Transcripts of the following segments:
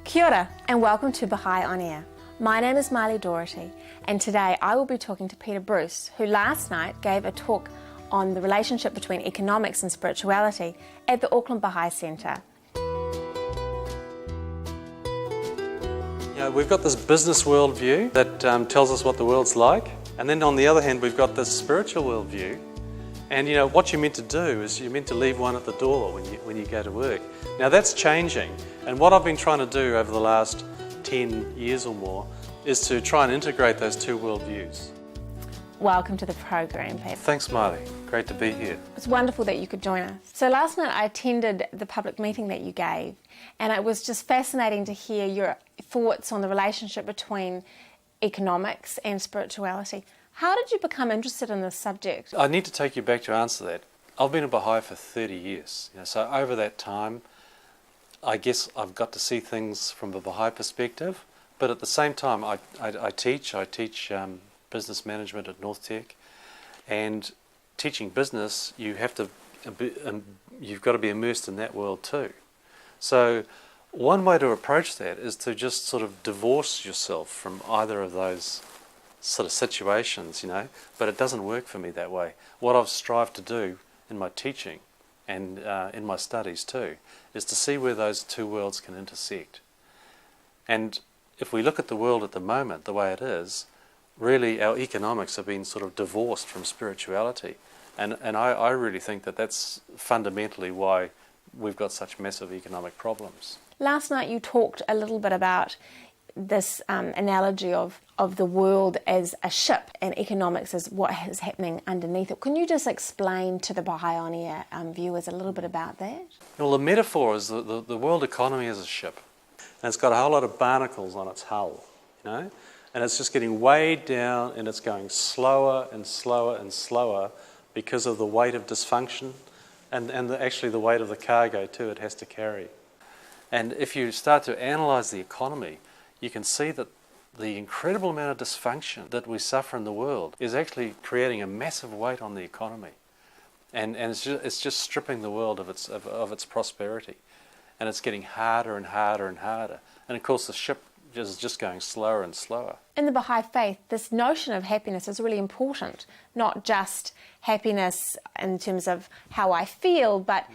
Kia ora and welcome to Baha'i On Air. My name is Marley Doherty and today I will be talking to Peter Bruce, who last night gave a talk on the relationship between economics and spirituality at the Auckland Baha'i Centre. We've got this business worldview that tells us what the world's like, and then on the other hand we've got this spiritual worldview. And what you're meant to do is you're meant to leave one at the door when you go to work. Now that's changing, and what I've been trying to do over the last 10 years or more is to try and integrate those two worldviews. Welcome to the program, Peter. Thanks, Marley. Great to be here. It's wonderful that you could join us. So last night I attended the public meeting that you gave, and it was just fascinating to hear your thoughts on the relationship between economics and spirituality. How did you become interested in this subject? I need to take you back to answer that. I've been a Baha'i for 30 years. So over that time, I guess I've got to see things from a Baha'i perspective, but at the same time I teach business management at Northland, and teaching business, you've got to be immersed in that world too. So one way to approach that is to just sort of divorce yourself from either of those sort of situations, but it doesn't work for me that way. What I've strived to do in my teaching and in my studies too is to see where those two worlds can intersect. And if we look at the world at the moment, the way it is, really our economics have been sort of divorced from spirituality. And I really think that that's fundamentally why we've got such massive economic problems. Last night you talked a little bit about this analogy of the world as a ship and economics as what is happening underneath it. Can you just explain to the Baha'i On Air viewers a little bit about that? Well, the metaphor is the world economy is a ship, and it's got a whole lot of barnacles on its hull, and it's just getting weighed down, and it's going slower and slower and slower because of the weight of dysfunction and actually the weight of the cargo too it has to carry. And if you start to analyse the economy, you can see that the incredible amount of dysfunction that we suffer in the world is actually creating a massive weight on the economy, and it's just stripping the world of its prosperity, and it's getting harder and harder and harder. And of course, the ship is just going slower and slower. In the Baha'i Faith, this notion of happiness is really important, not just happiness in terms of how I feel, but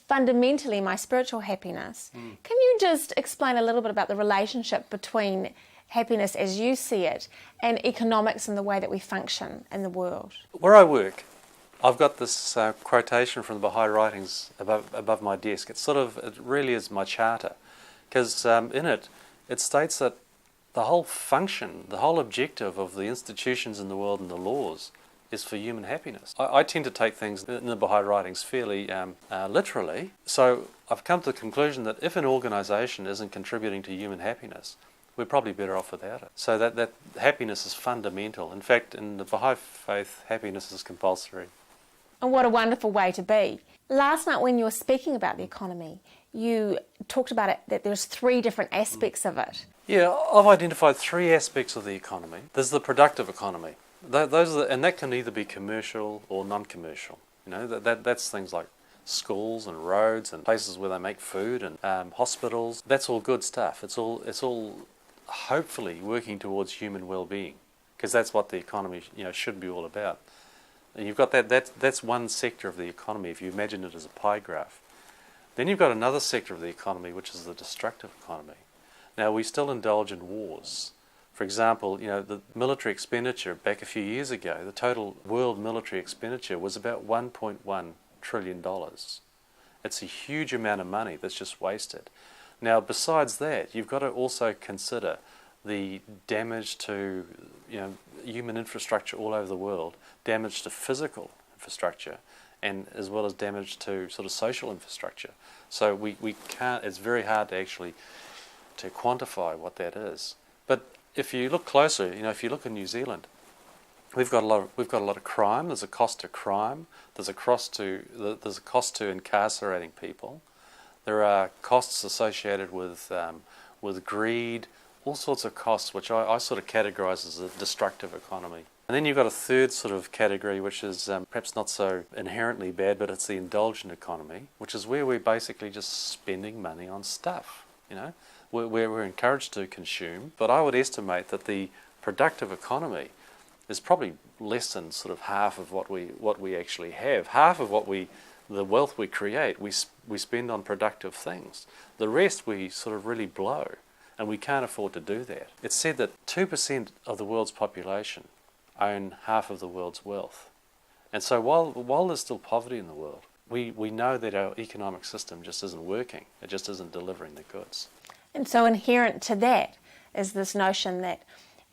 fundamentally my spiritual happiness. Can you just explain a little bit about the relationship between happiness as you see it and economics and the way that we function in the world? Where I work, I've got this quotation from the Baha'i writings above my desk. It really is my charter, because in it states that the whole function, the whole objective of the institutions in the world and the laws is for human happiness. I tend to take things in the Baha'i writings fairly literally, so I've come to the conclusion that if an organisation isn't contributing to human happiness, we're probably better off without it. So that happiness is fundamental. In fact, in the Baha'i Faith, happiness is compulsory. And what a wonderful way to be. Last night when you were speaking about the economy, you talked about it, that there's three different aspects of it. Yeah, I've identified three aspects of the economy. There's the productive economy. And that can either be commercial or non-commercial. That's things like schools and roads and places where they make food and hospitals. That's all good stuff. It's all hopefully working towards human well-being, because that's what the economy should be all about. And you've got that's one sector of the economy if you imagine it as a pie graph. Then you've got another sector of the economy which is the destructive economy. Now we still indulge in wars. For example, the military expenditure back a few years ago, the total world military expenditure was about $1.1 trillion. It's a huge amount of money that's just wasted. Now, besides that, you've got to also consider the damage to human infrastructure all over the world, damage to physical infrastructure, and as well as damage to sort of social infrastructure. So we can't. It's very hard to actually to quantify what that is. But if you look closer, if you look in New Zealand, we've got a lot of crime. There's a cost to crime. There's a cost to incarcerating people. There are costs associated with greed, all sorts of costs, which I sort of categorise as a destructive economy. And then you've got a third sort of category, which is perhaps not so inherently bad, but it's the indulgent economy, which is where we're basically just spending money on stuff. we're encouraged to consume, but I would estimate that the productive economy is probably less than sort of half of what we actually have. Half of the wealth we create, we spend on productive things. The rest we sort of really blow, and we can't afford to do that. It's said that 2% of the world's population own half of the world's wealth. And so while there's still poverty in the world, we know that our economic system just isn't working. It just isn't delivering the goods. And so inherent to that is this notion that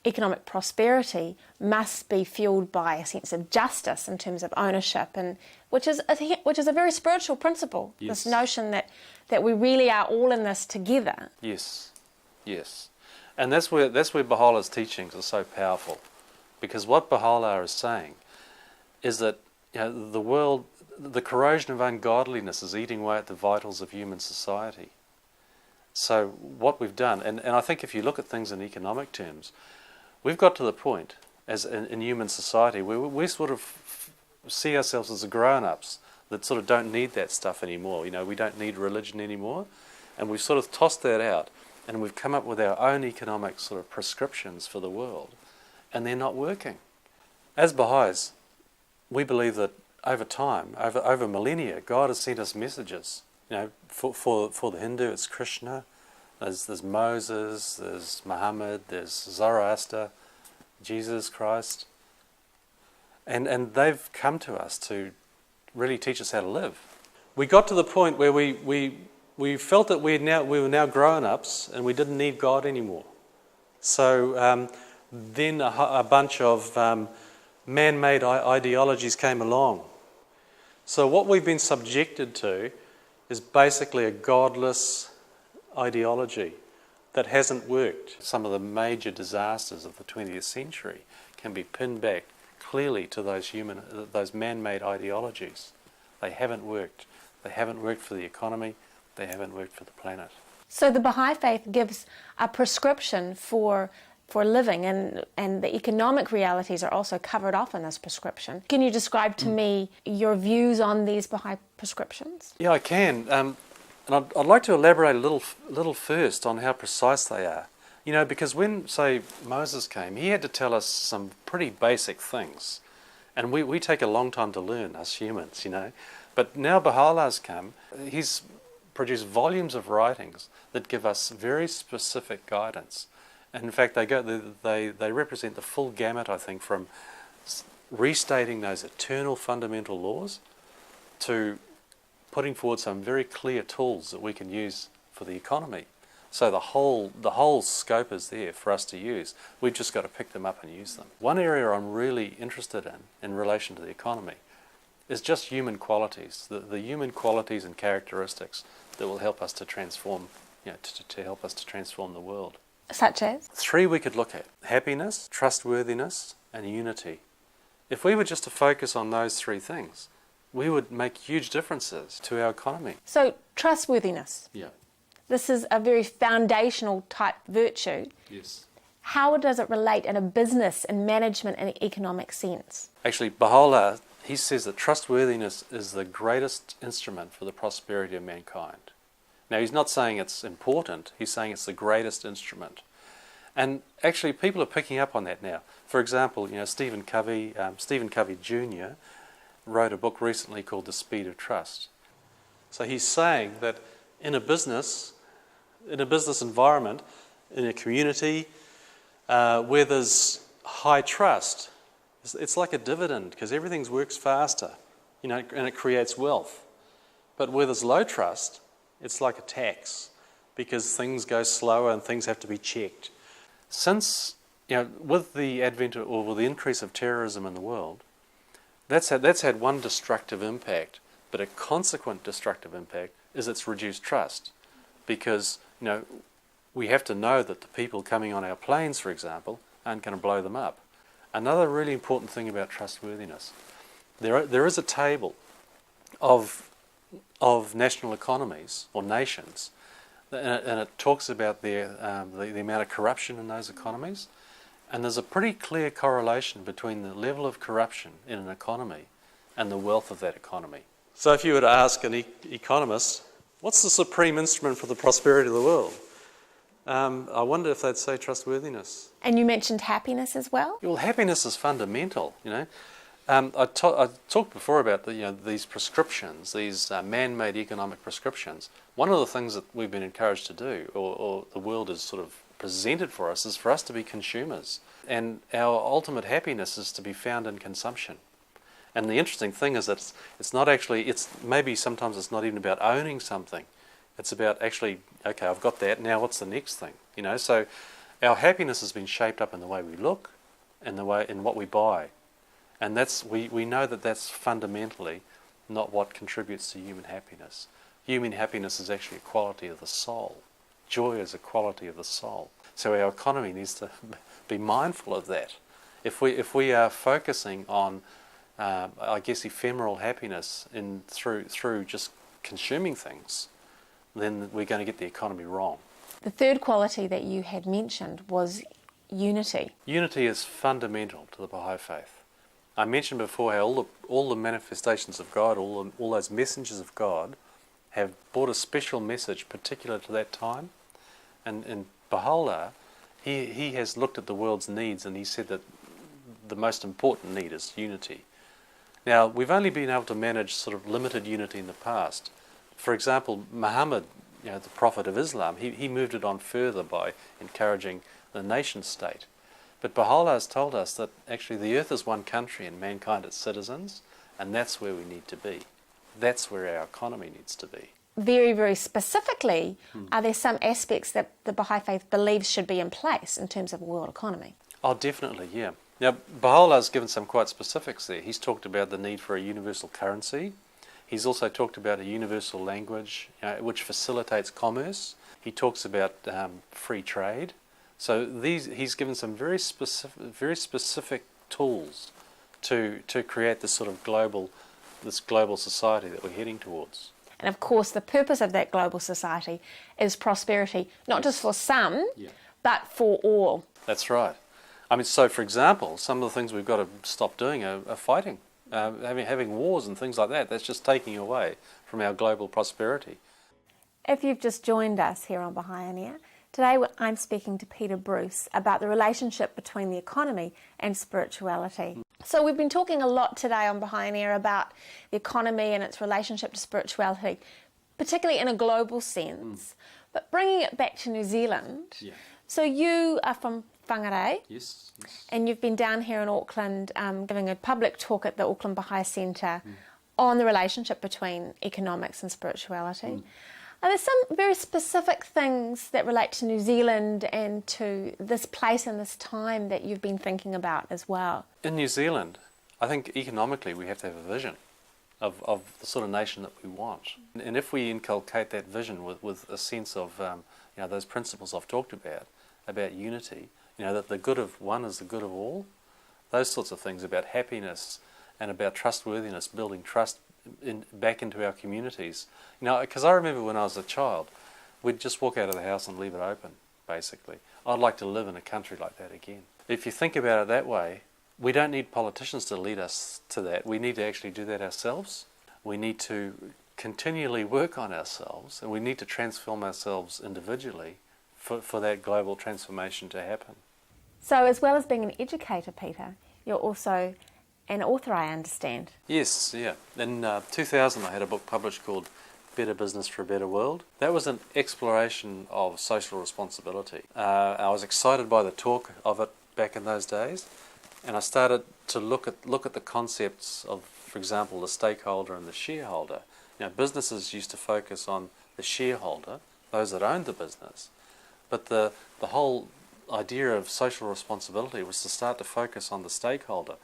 economic prosperity must be fueled by a sense of justice in terms of ownership, and which is a very spiritual principle. Yes. This notion that we really are all in this together. Yes, yes, and that's where Baha'u'llah's teachings are so powerful, because what Baha'u'llah is saying is that the world, the corrosion of ungodliness is eating away at the vitals of human society. So what we've done, and I think if you look at things in economic terms, we've got to the point as in human society where we sort of see ourselves as the grown-ups that sort of don't need that stuff anymore. We don't need religion anymore, and we've sort of tossed that out, and we've come up with our own economic sort of prescriptions for the world, and they're not working. As Baha'is, we believe that over time, over millennia, God has sent us messages. For the Hindu, it's Krishna. There's Moses, there's Muhammad, there's Zoroaster, Jesus Christ, and they've come to us to really teach us how to live. We got to the point where we felt that we were now grown-ups and we didn't need God anymore. So then a bunch of man-made ideologies came along. So what we've been subjected to is basically a godless ideology that hasn't worked. Some of the major disasters of the 20th century can be pinned back clearly to those man-made ideologies. They haven't worked. They haven't worked for the economy. They haven't worked for the planet. So the Baha'i Faith gives a prescription for living, and the economic realities are also covered off in this prescription. Can you describe to me your views on these Baha'i prescriptions? Yeah, I can. And I'd like to elaborate a little first on how precise they are. Because when, say, Moses came, he had to tell us some pretty basic things. And we take a long time to learn, us humans, But now Baha'u'llah's come, he's produced volumes of writings that give us very specific guidance. And in fact, they represent the full gamut, I think, from restating those eternal fundamental laws to putting forward some very clear tools that we can use for the economy. So the whole scope is there for us to use. We've just got to pick them up and use them. One area I'm really interested in relation to the economy is just human qualities, the human qualities and characteristics that will help us to transform, to help us to transform the world. Such as? 3 we could look at: happiness, trustworthiness, and unity. If we were just to focus on those 3 things, we would make huge differences to our economy. So trustworthiness. Yeah. This is a very foundational type virtue. Yes. How does it relate in a business and management and economic sense? Actually, Baha'u'llah, he says that trustworthiness is the greatest instrument for the prosperity of mankind. Now, he's not saying it's important, he's saying it's the greatest instrument. And actually, people are picking up on that now. For example, Stephen Covey Jr. wrote a book recently called The Speed of Trust. So he's saying that in a business environment, in a community where there's high trust, it's like a dividend because everything works faster, and it creates wealth. But where there's low trust, it's like a tax because things go slower and things have to be checked. Since, with the advent or with the increase of terrorism in the world, that's had one destructive impact, but a consequent destructive impact is it's reduced trust because, we have to know that the people coming on our planes, for example, aren't going to blow them up. Another really important thing about trustworthiness, there is a table of national economies or nations, and it talks about the amount of corruption in those economies, and there's a pretty clear correlation between the level of corruption in an economy and the wealth of that economy. So if you were to ask an economist, what's the supreme instrument for the prosperity of the world? I wonder if they'd say trustworthiness. And you mentioned happiness as well? Well, happiness is fundamental, you know. I talked before about these prescriptions, these man-made economic prescriptions. One of the things that we've been encouraged to do, or the world has sort of presented for us, is for us to be consumers. And our ultimate happiness is to be found in consumption. And the interesting thing is that it's not actually, maybe sometimes it's not even about owning something. It's about actually, okay, I've got that, now what's the next thing? You know, so our happiness has been shaped up in the way we look and in what we buy. And we know that that's fundamentally not what contributes to human happiness. Human happiness is actually a quality of the soul. Joy is a quality of the soul. So our economy needs to be mindful of that. If we are focusing on, I guess, ephemeral happiness through just consuming things, then we're going to get the economy wrong. The third quality that you had mentioned was unity. Unity is fundamental to the Baha'i Faith. I mentioned before how all the manifestations of God, all those messengers of God, have brought a special message particular to that time. And Baha'u'llah, he has looked at the world's needs and he said that the most important need is unity. Now, we've only been able to manage sort of limited unity in the past. For example, Muhammad, the prophet of Islam, he moved it on further by encouraging the nation state. But Baha'u'llah has told us that actually the earth is one country and mankind its citizens, and that's where we need to be. That's where our economy needs to be. Very, very specifically, are there some aspects that the Baha'i Faith believes should be in place in terms of a world economy? Oh, definitely, yeah. Now, Baha'u'llah has given some quite specifics there. He's talked about the need for a universal currency. He's also talked about a universal language which facilitates commerce. He talks about free trade. So he's given some very specific tools to create this sort of global society that we're heading towards. And of course, the purpose of that global society is prosperity, not just for some, but for all. That's right. I mean, so for example, some of the things we've got to stop doing are fighting, having wars and things like that. That's just taking away from our global prosperity. If you've just joined us here on Baha'i On Air, today I'm speaking to Peter Bruce about the relationship between the economy and spirituality. So we've been talking a lot today on Baha'i On Air about the economy and its relationship to spirituality, particularly in a global sense. But bringing it back to New Zealand, so you are from Whangarei, Yes. and you've been down here in Auckland giving a public talk at the Auckland Baha'i Centre on the relationship between economics and spirituality. Are there some very specific things that relate to New Zealand and to this place and this time that you've been thinking about as well? In New Zealand, I think economically we have to have a vision of the sort of nation that we want. And if we inculcate that vision with a sense of those principles I've talked about unity, that the good of one is the good of all, those sorts of things about happiness and about trustworthiness, building trust back into our communities. Because I remember when I was a child, we'd just walk out of the house and leave it open, basically. I'd like to live in a country like that again. If you think about it that way, we don't need politicians to lead us to that. We need to actually do that ourselves. We need to continually work on ourselves, and we need to transform ourselves individually for that global transformation to happen. So as well as being an educator, Peter, you're also an author, I understand. Yes, yeah. In 2000 I had a book published called Better Business for a Better World. That was an exploration of social responsibility. I was excited by the talk of it back in those days, and I started to look at the concepts of, for example, the stakeholder and the shareholder. Businesses used to focus on the shareholder, those that owned the business, but the whole idea of social responsibility was to start to focus on the stakeholder.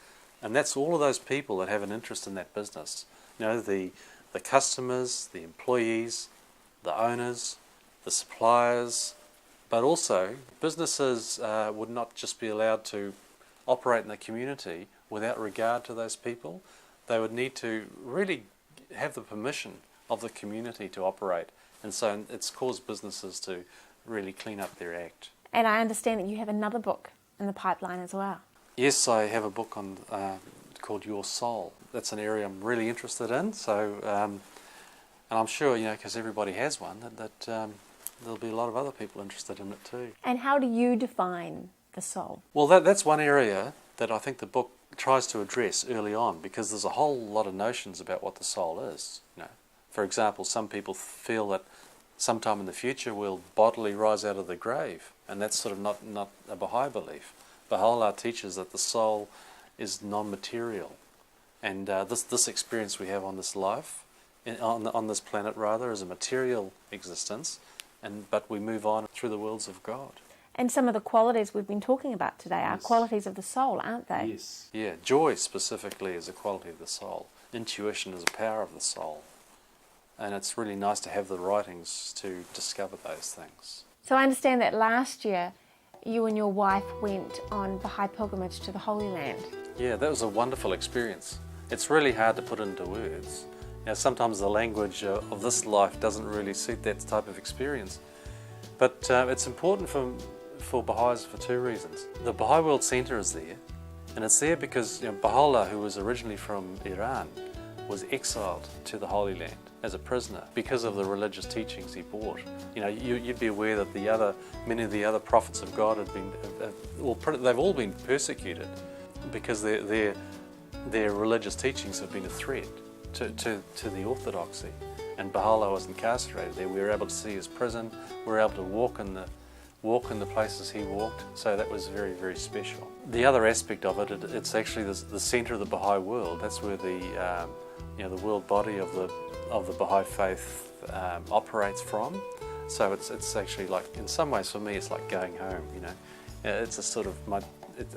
And that's all of those people that have an interest in that business. The customers, the employees, the owners, the suppliers, but also businesses would not just be allowed to operate in the community without regard to those people. They would need to really have the permission of the community to operate. And so it's caused businesses to really clean up their act. And I understand that you have another book in the pipeline as well. Yes, I have a book called Your Soul. That's an area I'm really interested in. So, and I'm sure, because everybody has one, that there'll be a lot of other people interested in it too. And how do you define the soul? Well, that's one area that I think the book tries to address early on, because there's a whole lot of notions about what the soul is. For example, some people feel that sometime in the future we'll bodily rise out of the grave, and that's sort of not a Baha'i belief. Baha'u'llah teaches that the soul is non-material, and this experience we have on this life, on this planet rather, is a material existence, but we move on through the worlds of God. And some of the qualities we've been talking about today are qualities of the soul, aren't they? Yes. Yeah, joy specifically is a quality of the soul. Intuition is a power of the soul. And it's really nice to have the writings to discover those things. So I understand that last year you and your wife went on Baha'i pilgrimage to the Holy Land. Yeah, that was a wonderful experience. It's really hard to put into words. Sometimes the language of this life doesn't really suit that type of experience. But it's important for Baha'is for two reasons. The Baha'i World Centre is there, and it's there because Baha'u'llah, who was originally from Iran, was exiled to the Holy Land as a prisoner because of the religious teachings he brought. You'd be aware that many of the other prophets of God they've all been persecuted because their religious teachings have been a threat to the orthodoxy. And Baha'u'llah was incarcerated there. We were able to see his prison. We were able to walk in the places he walked. So that was very, very special. The other aspect of it's actually the centre of the Baha'i world. That's where the world body of the Bahá'í Faith operates from. So it's actually like, in some ways for me, it's like going home. It's a sort of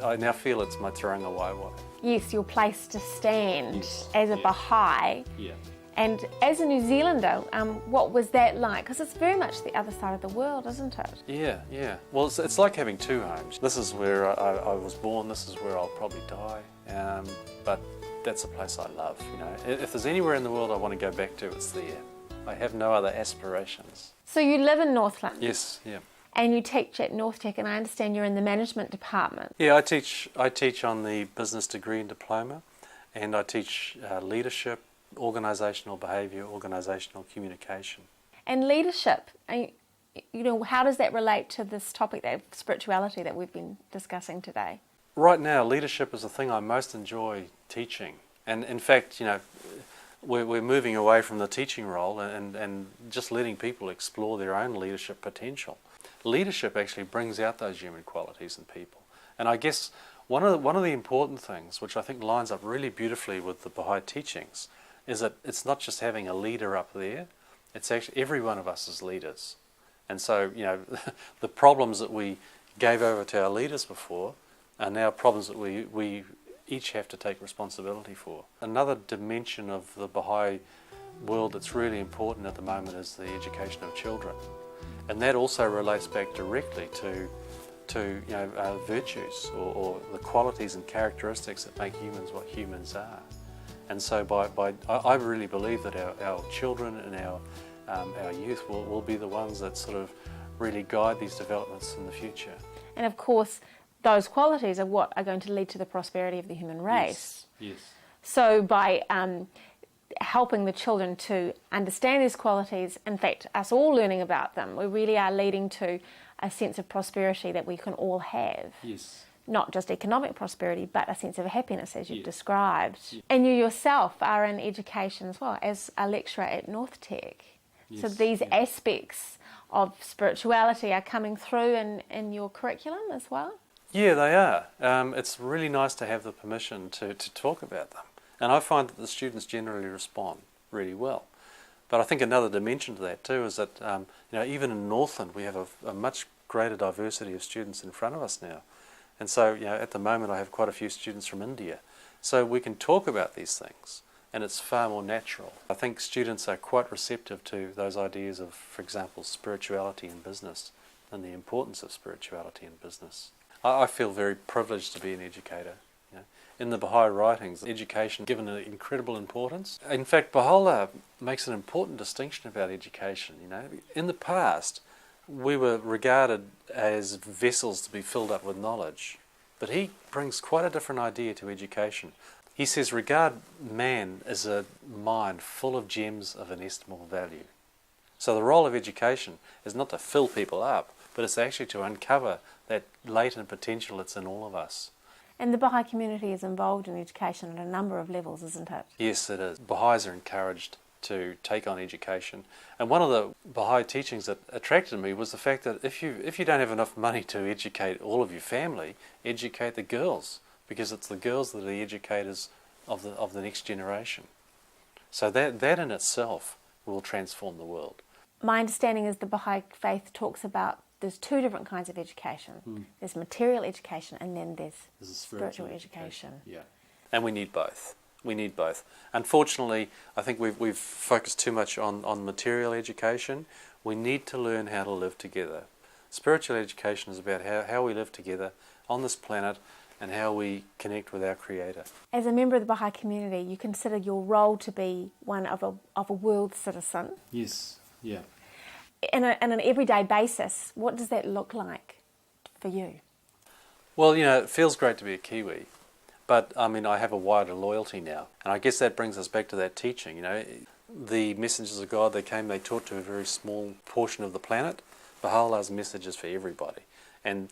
I now feel it's my Te Ranga Waiwai. Yes, your place to stand as a Baha'i. Yeah. And as a New Zealander, what was that like? Because it's very much the other side of the world, isn't it? Yeah. Well, it's like having two homes. This is where I was born. This is where I'll probably die. But that's a place I love. If there's anywhere in the world I want to go back to, it's there. I have no other aspirations. So you live in Northland? Yes. Yeah. And you teach at North Tech, and I understand you're in the management department. Yeah, I teach on the business degree and diploma, and I teach leadership, organisational behaviour, organisational communication. And leadership, how does that relate to this topic of spirituality that we've been discussing today? Right now, leadership is the thing I most enjoy teaching. And in fact, we're moving away from the teaching role and just letting people explore their own leadership potential. Leadership actually brings out those human qualities in people. And I guess one of the important things, which I think lines up really beautifully with the Baha'i teachings, is that it's not just having a leader up there, it's actually every one of us is leaders. And so, the problems that we gave over to our leaders before are now problems that we each have to take responsibility for. Another dimension of the Baha'i world that's really important at the moment is the education of children. And that also relates back directly to virtues or the qualities and characteristics that make humans what humans are. And so I really believe that our children and our youth will be the ones that sort of really guide these developments in the future. And of course, those qualities are what are going to lead to the prosperity of the human race. Yes. So by helping the children to understand these qualities, in fact, us all learning about them, we really are leading to a sense of prosperity that we can all have. Yes. Not just economic prosperity, but a sense of happiness, as you've described. Yeah. And you yourself are in education as well, as a lecturer at North Tech. Yes. So these aspects of spirituality are coming through in your curriculum as well? Yeah, they are. It's really nice to have the permission to talk about them. And I find that the students generally respond really well. But I think another dimension to that too is that even in Northland we have a much greater diversity of students in front of us now. And so at the moment I have quite a few students from India. So we can talk about these things and it's far more natural. I think students are quite receptive to those ideas of, for example, spirituality in business and the importance of spirituality in business. I feel very privileged to be an educator. In the Baha'i writings, education is given an incredible importance. In fact, Baha'u'llah makes an important distinction about education. In the past, we were regarded as vessels to be filled up with knowledge, but he brings quite a different idea to education. He says, regard man as a mine full of gems of inestimable value. So the role of education is not to fill people up, but it's actually to uncover that latent potential that's in all of us. And the Baha'i community is involved in education at a number of levels, isn't it? Yes, it is. Baha'is are encouraged to take on education. And one of the Baha'i teachings that attracted me was the fact that if you don't have enough money to educate all of your family, educate the girls, because it's the girls that are the educators of the next generation. So that in itself will transform the world. My understanding is the Baha'i Faith talks about there's two different kinds of education. There's material education and then there's spiritual education. Yeah. And we need both. We need both. Unfortunately, I think we've focused too much on material education. We need to learn how to live together. Spiritual education is about how we live together on this planet and how we connect with our Creator. As a member of the Baha'i community, you consider your role to be one of a world citizen. Yes, yeah. On an everyday basis, what does that look like for you? Well, it feels great to be a Kiwi, but I have a wider loyalty now. And I guess that brings us back to that teaching, The messengers of God, they taught to a very small portion of the planet. Baha'u'llah's message is for everybody. And,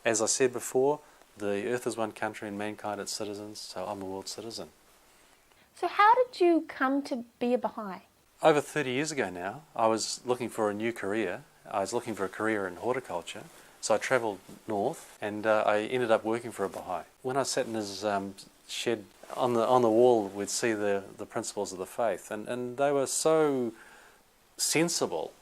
as I said before, the earth is one country and mankind its citizens, so I'm a world citizen. So how did you come to be a Baha'i? Over 30 years ago now, I was looking for a new career. I was looking for a career in horticulture. So I travelled north and I ended up working for a Baha'i. When I sat in his shed, on the wall we'd see the principles of the faith, and they were so sensible.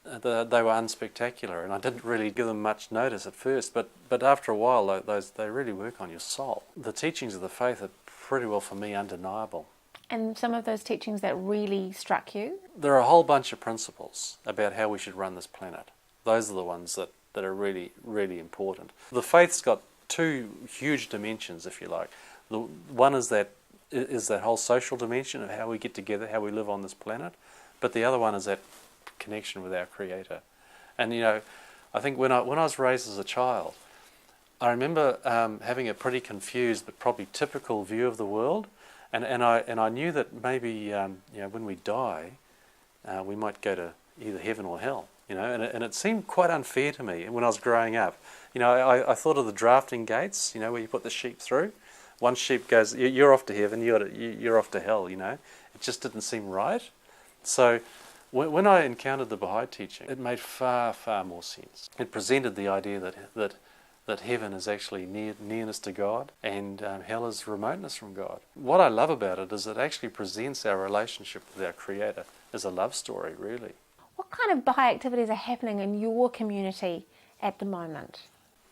They were unspectacular, and I didn't really give them much notice at first, but after a while they really work on your soul. The teachings of the faith are pretty well, for me, undeniable. And some of those teachings that really struck you? There are a whole bunch of principles about how we should run this planet. Those are the ones that are really, really important. The faith's got two huge dimensions, if you like. The one is that whole social dimension of how we get together, how we live on this planet, but the other one is that connection with our Creator. And I think when I was raised as a child, I remember having a pretty confused but probably typical view of the world, and I knew that maybe when we die, we might go to either heaven or hell. And it seemed quite unfair to me when I was growing up. I thought of the drafting gates, where you put the sheep through. One sheep goes, you're off to heaven, you're off to hell. It just didn't seem right. So when I encountered the Baha'i teaching, it made far, far more sense. It presented the idea that heaven is actually nearness to God and hell is remoteness from God. What I love about it is it actually presents our relationship with our Creator as a love story, really. What kind of Baha'i activities are happening in your community at the moment?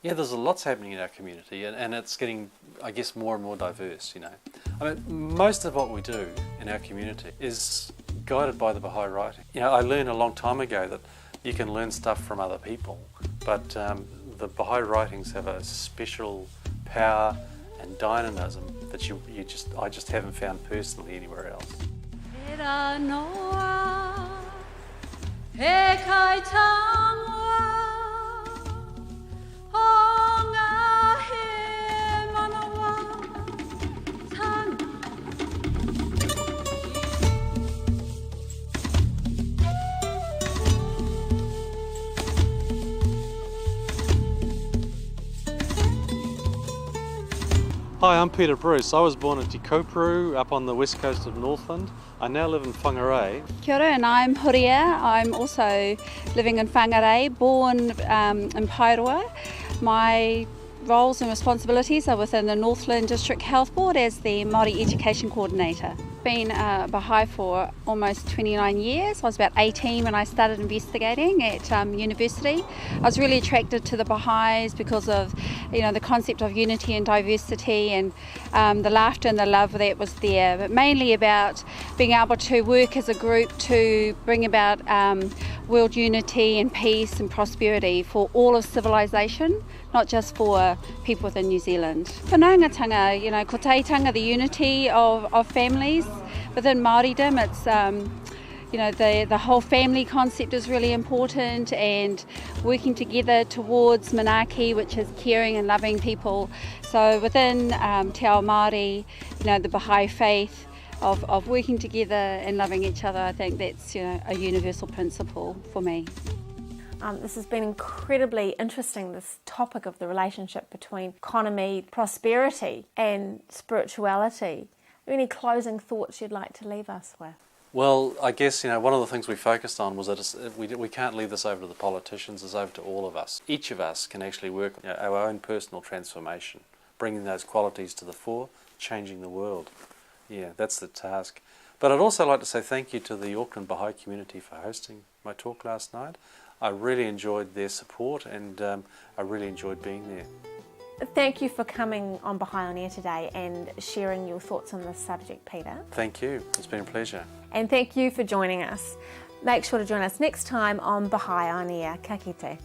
Yeah, there's lots happening in our community, and it's getting, I guess, more and more diverse, most of what we do in our community is guided by the Baha'i writing. I learned a long time ago that you can learn stuff from other people, but the Baha'i writings have a special power and dynamism that I just haven't found personally anywhere else. Hi, I'm Peter Bruce. I was born in Te Koupuru up on the west coast of Northland. I now live in Whangarei. Kia ora, and I'm Horia. I'm also living in Whangarei, born in Pairua. My roles and responsibilities are within the Northland District Health Board as the Māori Education Coordinator. Been a Baha'i for almost 29 years. I was about 18 when I started investigating at university. I was really attracted to the Baha'is because of the concept of unity and diversity and the laughter and the love that was there, but mainly about being able to work as a group to bring about world unity and peace and prosperity for all of civilization, not just for people within New Zealand. Whanaungatanga, ko teitanga, the unity of families. Within Māoridom, it's the whole family concept is really important, and working together towards manaki, which is caring and loving people. So within Te Ao Māori, the Baha'i Faith, of working together and loving each other. I think that's, you know, a universal principle for me. This has been incredibly interesting, this topic of the relationship between economy, prosperity and spirituality. Are there any closing thoughts you'd like to leave us with? Well, I guess, you know, one of the things we focused on was that we can't leave this over to the politicians, it's over to all of us. Each of us can actually work on our own personal transformation, bringing those qualities to the fore, changing the world. Yeah, that's the task. But I'd also like to say thank you to the Auckland Baha'i community for hosting my talk last night. I really enjoyed their support and I really enjoyed being there. Thank you for coming on Bahai on Air today and sharing your thoughts on this subject, Peter. Thank you. It's been a pleasure. And thank you for joining us. Make sure to join us next time on Bahai on Air. Ka kite.